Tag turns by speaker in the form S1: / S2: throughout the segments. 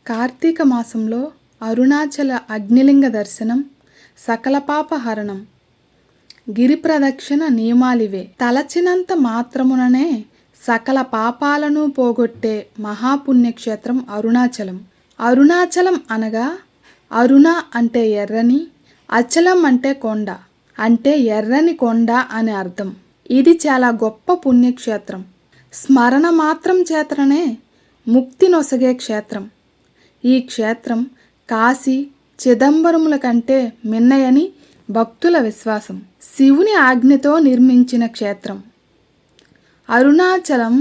S1: కార్తీక మాసంలో అరుణాచల అగ్నిలింగ దర్శనం సకల పాపహరణం. గిరి ప్రదక్షిణ నియమాలివే. తలచినంత మాత్రముననే సకల పాపాలను పోగొట్టే మహాపుణ్యక్షేత్రం అరుణాచలం. అరుణాచలం అనగా అరుణ అంటే ఎర్రని, అచలం అంటే కొండ, అంటే ఎర్రని కొండ అని అర్థం. ఇది చాలా గొప్ప పుణ్యక్షేత్రం. స్మరణ మాత్రం చేతనే ముక్తి నొసగే క్షేత్రం. ఈ క్షేత్రం కాశీ, చిదంబరముల కంటే మిన్నయని భక్తుల విశ్వాసం. శివుని ఆజ్ఞతో నిర్మించిన క్షేత్రం అరుణాచలం.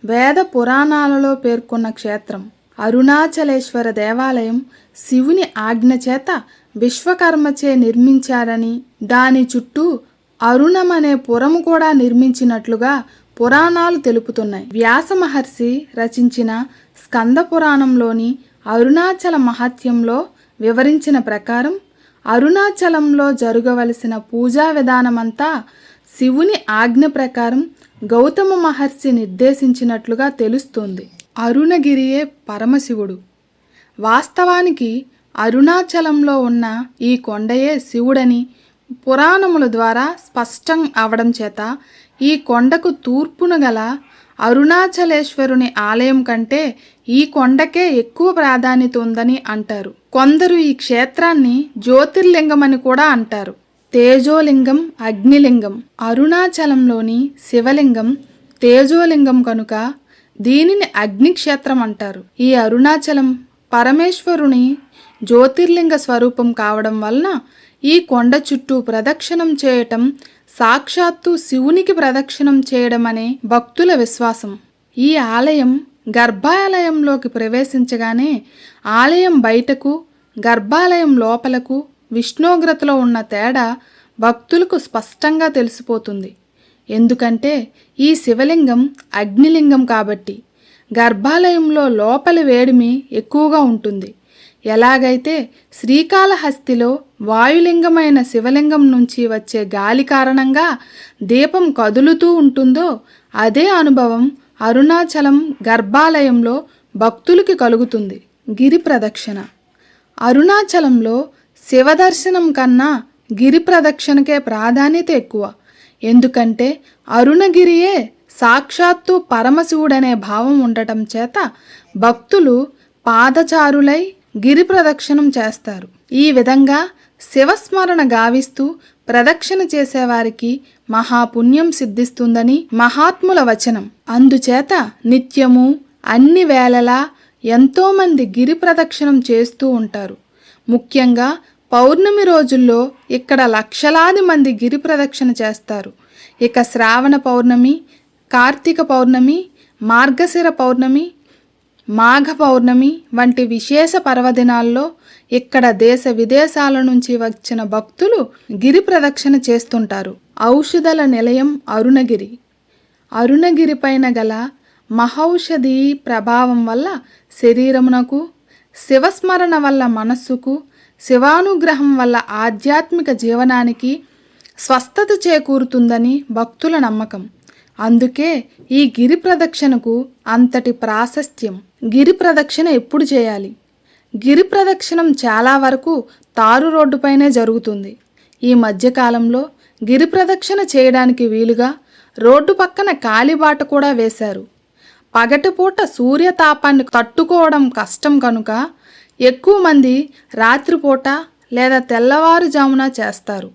S1: వేద పురాణాలలో పేర్కొన్న క్షేత్రం. అరుణాచలేశ్వర దేవాలయం శివుని ఆజ్ఞ చేత విశ్వకర్మచే నిర్మించారని, దాని చుట్టూ అరుణమనే పురము కూడా నిర్మించినట్లుగా పురాణాలు తెలుపుతున్నాయి. వ్యాస మహర్షి రచించిన స్కంద పురాణంలోని అరుణాచల మహత్యంలో వివరించిన ప్రకారం అరుణాచలంలో జరగవలసిన పూజా విధానమంతా శివుని ఆజ్ఞ ప్రకారం గౌతమ మహర్షి నిర్దేశించినట్లుగా తెలుస్తుంది. అరుణగిరియే పరమశివుడు. వాస్తవానికి అరుణాచలంలో ఉన్న ఈ కొండయే శివుడని పురాణముల ద్వారా స్పష్టం అవడం చేత ఈ కొండకు తూర్పున గల అరుణాచలేశ్వరుని ఆలయం కంటే ఈ కొండకే ఎక్కువ ప్రాధాన్యత ఉందని అంటారు. కొందరు ఈ క్షేత్రాన్ని జ్యోతిర్లింగమని కూడా అంటారు. తేజోలింగం, అగ్నిలింగం. అరుణాచలంలోని శివలింగం తేజోలింగం కనుక దీనిని అగ్నిక్షేత్రం అంటారు. ఈ అరుణాచలం పరమేశ్వరుని జ్యోతిర్లింగ స్వరూపం కావడం వలన ఈ కొండ చుట్టూ ప్రదక్షిణం చేయటం సాక్షాత్తు శివునికి ప్రదక్షిణం చేయడం అనే భక్తుల విశ్వాసం. ఈ ఆలయం గర్భాలయంలోకి ప్రవేశించగానే ఆలయం బయటకు, గర్భాలయం లోపలకు విష్ణోగ్రతలో ఉన్న తేడా భక్తులకు స్పష్టంగా తెలిసిపోతుంది. ఎందుకంటే ఈ శివలింగం అగ్నిలింగం కాబట్టి గర్భాలయంలో లోపలి వేడిమి ఎక్కువగా ఉంటుంది. ఎలాగైతే శ్రీకాళహస్తిలో వాయులింగమైన శివలింగం నుంచి వచ్చే గాలి కారణంగా దీపం కదులుతూ ఉంటుందో అదే అనుభవం అరుణాచలం గర్భాలయంలో భక్తులకి కలుగుతుంది. గిరి ప్రదక్షిణ. అరుణాచలంలో శివదర్శనం కన్నా గిరి ప్రదక్షిణకే ప్రాధాన్యత ఎక్కువ. ఎందుకంటే అరుణగిరియే సాక్షాత్తు పరమశివుడనే భావం ఉండటం చేత భక్తులు పాదచారులై గిరి ప్రదక్షిణం చేస్తారు. ఈ విధంగా శివస్మరణ గావిస్తూ ప్రదక్షిణ చేసేవారికి మహాపుణ్యం సిద్ధిస్తుందని మహాత్ముల వచనం. అందుచేత నిత్యము అన్ని వేళలా ఎంతోమంది గిరి ప్రదక్షిణం చేస్తూ ఉంటారు. ముఖ్యంగా పౌర్ణమి రోజుల్లో ఇక్కడ లక్షలాది మంది గిరి ప్రదక్షిణ చేస్తారు. ఇక శ్రావణ పౌర్ణమి, కార్తీక పౌర్ణమి, మార్గశిర పౌర్ణమి, మాఘ పౌర్ణమి వంటి విశేష పర్వదినాల్లో ఇక్కడ దేశ విదేశాల నుంచి వచ్చిన భక్తులు గిరి ప్రదక్షిణ చేస్తుంటారు. ఔషధాల నిలయం అరుణగిరి. అరుణగిరి పైన గల మహౌషధి ప్రభావం వల్ల శరీరమునకు, శివస్మరణ వల్ల మనస్సుకు, శివానుగ్రహం వల్ల ఆధ్యాత్మిక జీవనానికి స్వస్థత చేకూరుతుందని భక్తుల నమ్మకం. అందుకే ఈ గిరి ప్రదక్షిణకు అంతటి ప్రాశస్త్యం. గిరి ప్రదక్షిణ ఎప్పుడు చేయాలి? గిరి ప్రదక్షిణం చాలా వరకు తారు రోడ్డుపైనే జరుగుతుంది. ఈ మధ్యకాలంలో గిరి ప్రదక్షిణ చేయడానికి వీలుగా రోడ్డు పక్కన కాలిబాట కూడా వేశారు. పగటిపూట సూర్యతాపాన్ని తట్టుకోవడం కష్టం కనుక ఎక్కువ మంది రాత్రిపూట లేదా తెల్లవారుజామున చేస్తారు.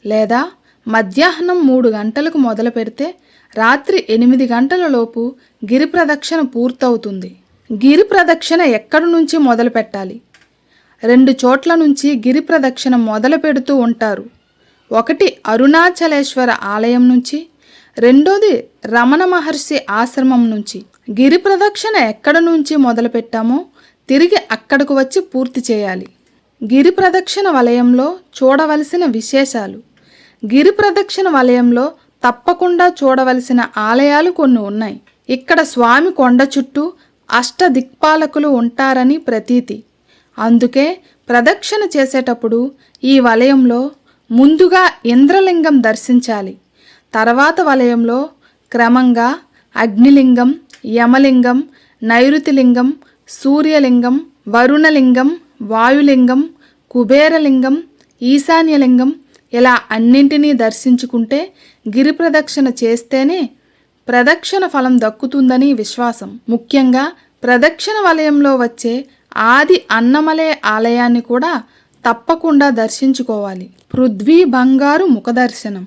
S1: లేదా మధ్యాహ్నం 3 గంటలకు మొదలు పెడితే రాత్రి 8 గంటల లోపు గిరి ప్రదక్షిణ పూర్తవుతుంది. గిరి ప్రదక్షిణ ఎక్కడి నుంచి మొదలు పెట్టాలి? 2 చోట్ల నుంచి గిరి ప్రదక్షిణ మొదలు పెడుతూ ఉంటారు. ఒకటి అరుణాచలేశ్వర ఆలయం నుంచి, రెండోది రమణ మహర్షి ఆశ్రమం నుంచి. గిరి ప్రదక్షిణ ఎక్కడ నుంచి మొదలు పెట్టామో తిరిగి అక్కడకు వచ్చి పూర్తి చేయాలి. గిరి ప్రదక్షిణ వలయంలో చూడవలసిన విశేషాలు. గిరి ప్రదక్షిణ వలయంలో తప్పకుండా చూడవలసిన ఆలయాలు కొన్ని ఉన్నాయి. ఇక్కడ స్వామి కొండ చుట్టూ అష్టదిక్పాలకులు ఉంటారని ప్రతీతి. అందుకే ప్రదక్షిణ చేసేటప్పుడు ఈ వలయంలో ముందుగా ఇంద్రలింగం దర్శించాలి. తర్వాత వలయంలో క్రమంగా అగ్నిలింగం, యమలింగం, నైరుతిలింగం, సూర్యలింగం, వరుణలింగం, వాయులింగం, కుబేరలింగం, ఈశాన్యలింగం ఇలా అన్నింటినీ దర్శించుకుంటే గిరి ప్రదక్షిణ చేస్తేనే ప్రదక్షిణ ఫలం దక్కుతుందని విశ్వాసం. ముఖ్యంగా ప్రదక్షిణ వలయంలో వచ్చే ఆది అన్నమలై ఆలయాన్ని కూడా తప్పకుండా దర్శించుకోవాలి. పృథ్వీ బంగారు ముఖదర్శనం.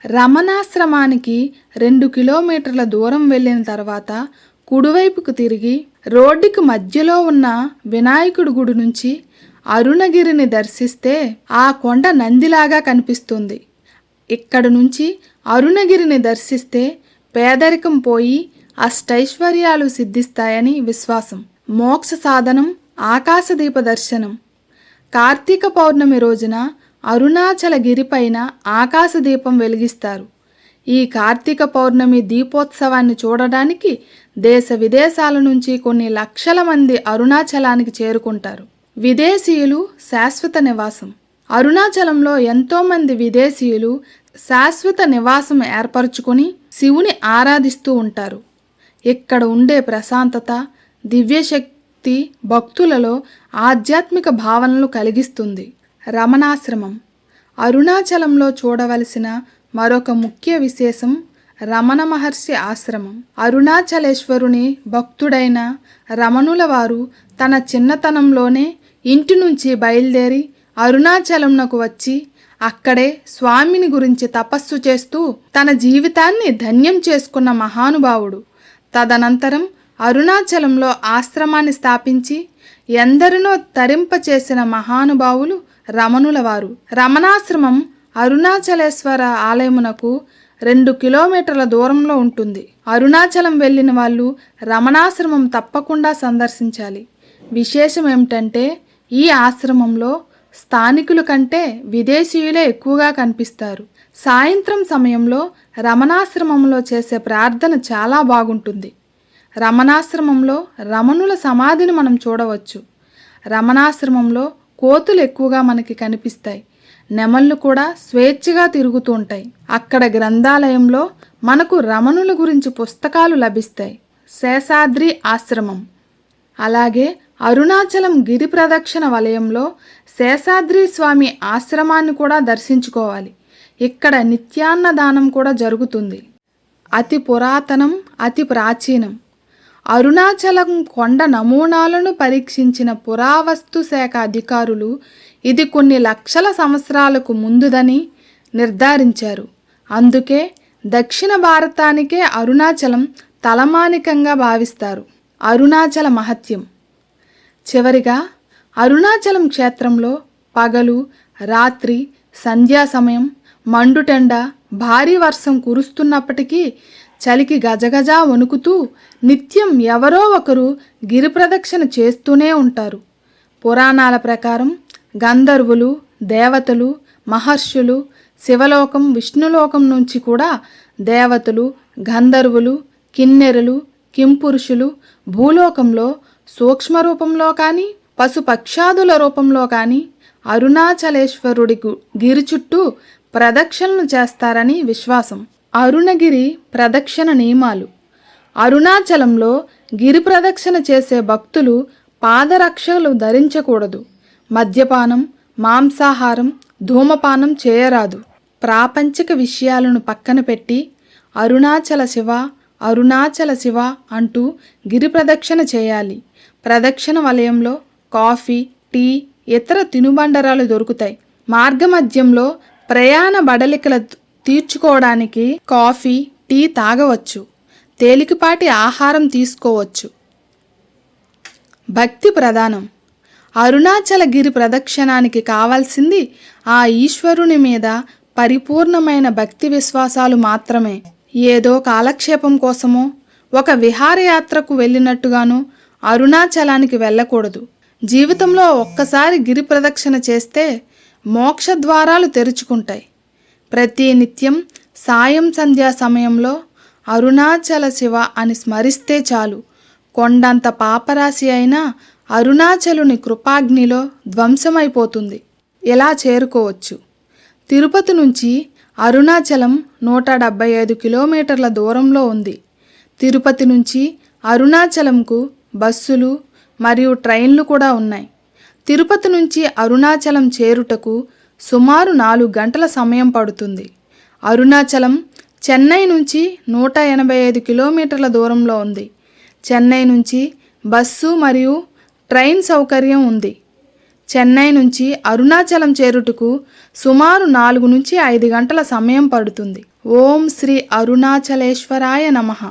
S1: రమణాశ్రమానికి 2 కిలోమీటర్ల దూరం వెళ్ళిన తర్వాత కుడివైపుకు తిరిగి రోడ్డుకి మధ్యలో ఉన్న వినాయకుడి గుడి నుంచి అరుణగిరిని దర్శిస్తే ఆ కొండ నందిలాగా కనిపిస్తుంది. ఇక్కడి నుంచి అరుణగిరిని దర్శిస్తే పేదరికం పోయి అష్టైశ్వర్యాలు సిద్ధిస్తాయని విశ్వాసం. మోక్ష సాధనం ఆకాశదీప దర్శనం. కార్తీక పౌర్ణమి రోజున అరుణాచల గిరిపైన ఆకాశదీపం వెలిగిస్తారు. ఈ కార్తీక పౌర్ణమి దీపోత్సవాన్ని చూడడానికి దేశ విదేశాల నుంచి కొన్ని లక్షల మంది అరుణాచలానికి చేరుకుంటారు. విదేశీయులు శాశ్వత నివాసం. అరుణాచలంలో ఎంతోమంది విదేశీయులు శాశ్వత నివాసం ఏర్పరచుకొని శివుని ఆరాధిస్తూ ఉంటారు. ఇక్కడ ఉండే ప్రశాంతత, దివ్యశక్తి భక్తులలో ఆధ్యాత్మిక భావనలు కలిగిస్తుంది. రమణాశ్రమం. అరుణాచలంలో చూడవలసిన మరొక ముఖ్య విశేషం రమణ మహర్షి ఆశ్రమం. అరుణాచలేశ్వరుని భక్తుడైన రమణుల వారు తన చిన్నతనంలోనే ఇంటి నుంచి బయలుదేరి అరుణాచలంనకు వచ్చి అక్కడే స్వామిని గురించి తపస్సు చేస్తూ తన జీవితాన్ని ధన్యం చేసుకున్న మహానుభావుడు. తదనంతరం అరుణాచలంలో ఆశ్రమాన్ని స్థాపించి ఎందరినో తరింపచేసిన మహానుభావులు రమణుల వారు. రమణాశ్రమం అరుణాచలేశ్వర ఆలయమునకు 2 కిలోమీటర్ల దూరంలో ఉంటుంది. అరుణాచలం వెళ్ళిన వాళ్ళు రమణాశ్రమం తప్పకుండా సందర్శించాలి. విశేషం ఏమిటంటే ఈ ఆశ్రమంలో స్థానికుల కంటే విదేశీయులే ఎక్కువగా కనిపిస్తారు. సాయంత్రం సమయంలో రమణాశ్రమంలో చేసే ప్రార్థన చాలా బాగుంటుంది. రమణాశ్రమంలో రమణుల సమాధిని మనం చూడవచ్చు. రమణాశ్రమంలో కోతులు ఎక్కువగా మనకి కనిపిస్తాయి. నెమళ్ళు కూడా స్వేచ్ఛగా తిరుగుతూ ఉంటాయి. అక్కడ గ్రంథాలయంలో మనకు రమణుల గురించి పుస్తకాలు లభిస్తాయి. శేషాద్రి ఆశ్రమం. అలాగే అరుణాచలం గిరి ప్రదక్షిణ వలయంలో శేషాద్రి స్వామి ఆశ్రమాన్ని కూడా దర్శించుకోవాలి. ఇక్కడ నిత్యాన్నదానం కూడా జరుగుతుంది. అతి పురాతనం, అతి ప్రాచీనం. అరుణాచలం కొండ నమూనాలను పరీక్షించిన పురావస్తు శాఖ అధికారులు ఇది కొన్ని లక్షల సంవత్సరాలకు ముందుదని నిర్ధారించారు. అందుకే దక్షిణ భారతానికే అరుణాచలం తలమానికంగా భావిస్తారు. అరుణాచల మహత్యం. చివరిగా అరుణాచలం క్షేత్రంలో పగలు, రాత్రి, సంధ్యా సమయం, మండుటెండ, భారీ వర్షం కురుస్తున్నప్పటికీ చలికి గజగజ వణుకుతూ నిత్యం ఎవరో ఒకరు గిరి ప్రదక్షిణ చేస్తూనే ఉంటారు. పురాణాల ప్రకారం గంధర్వులు, దేవతలు, మహర్షులు, శివలోకం, విష్ణులోకం నుంచి కూడా దేవతలు, గంధర్వులు, కిన్నెరలు, కింపురుషులు భూలోకంలో సూక్ష్మ రూపంలో కానీ పశుపక్షాదుల రూపంలో కానీ అరుణాచలేశ్వరుడి గిరి చుట్టూ ప్రదక్షిణలు చేస్తారని విశ్వాసం. అరుణగిరి ప్రదక్షిణ నియమాలు. అరుణాచలంలో గిరి ప్రదక్షిణ చేసే భక్తులు పాదరక్షలు ధరించకూడదు. మద్యపానం, మాంసాహారం, ధూమపానం చేయరాదు. ప్రాపంచిక విషయాలను పక్కన పెట్టి అరుణాచల శివ, అరుణాచల శివ అంటూ గిరి ప్రదక్షిణ చేయాలి. ప్రదక్షిణ వలయంలో కాఫీ, టీ, ఇతర తినుబండరాలు దొరుకుతాయి. మార్గమధ్యంలో ప్రయాణ బడలికలు తీర్చుకోవడానికి కాఫీ, టీ తాగవచ్చు. తేలికపాటి ఆహారం తీసుకోవచ్చు. భక్తి ప్రధానం. అరుణాచల గిరి ప్రదక్షిణానికి కావాల్సింది ఆ ఈశ్వరుని మీద పరిపూర్ణమైన భక్తి విశ్వాసాలు మాత్రమే. ఏదో కాలక్షేపం కోసమో ఒక విహారయాత్రకు వెళ్ళినట్టుగానూ అరుణాచలానికి వెళ్ళకూడదు. జీవితంలో ఒక్కసారి గిరి ప్రదక్షిణ చేస్తే మోక్ష ద్వారాలు తెరుచుకుంటాయి. ప్రతి నిత్యం సాయం సంధ్యా సమయంలో అరుణాచల శివ అని స్మరిస్తే చాలు. కొండంత పాపరాశి అయినా అరుణాచలుని కృపాగ్నిలో ధ్వంసమైపోతుంది. ఎలా చేరుకోవచ్చు? తిరుపతి నుంచి అరుణాచలం 175 కిలోమీటర్ల దూరంలో ఉంది. తిరుపతి నుంచి అరుణాచలంకు బస్సులు, మరియు ట్రైన్లు కూడా ఉన్నాయి. తిరుపతి నుంచి అరుణాచలం చేరుటకు సుమారు 4 గంటల సమయం పడుతుంది. అరుణాచలం చెన్నై నుంచి 185 కిలోమీటర్ల దూరంలో ఉంది. చెన్నై నుంచి బస్సు మరియు ట్రైన్ సౌకర్యం ఉంది. చెన్నై నుంచి అరుణాచలం చేరుటకు సుమారు 4 నుంచి 5 గంటల సమయం పడుతుంది. ఓం శ్రీ అరుణాచలేశ్వరాయ నమః.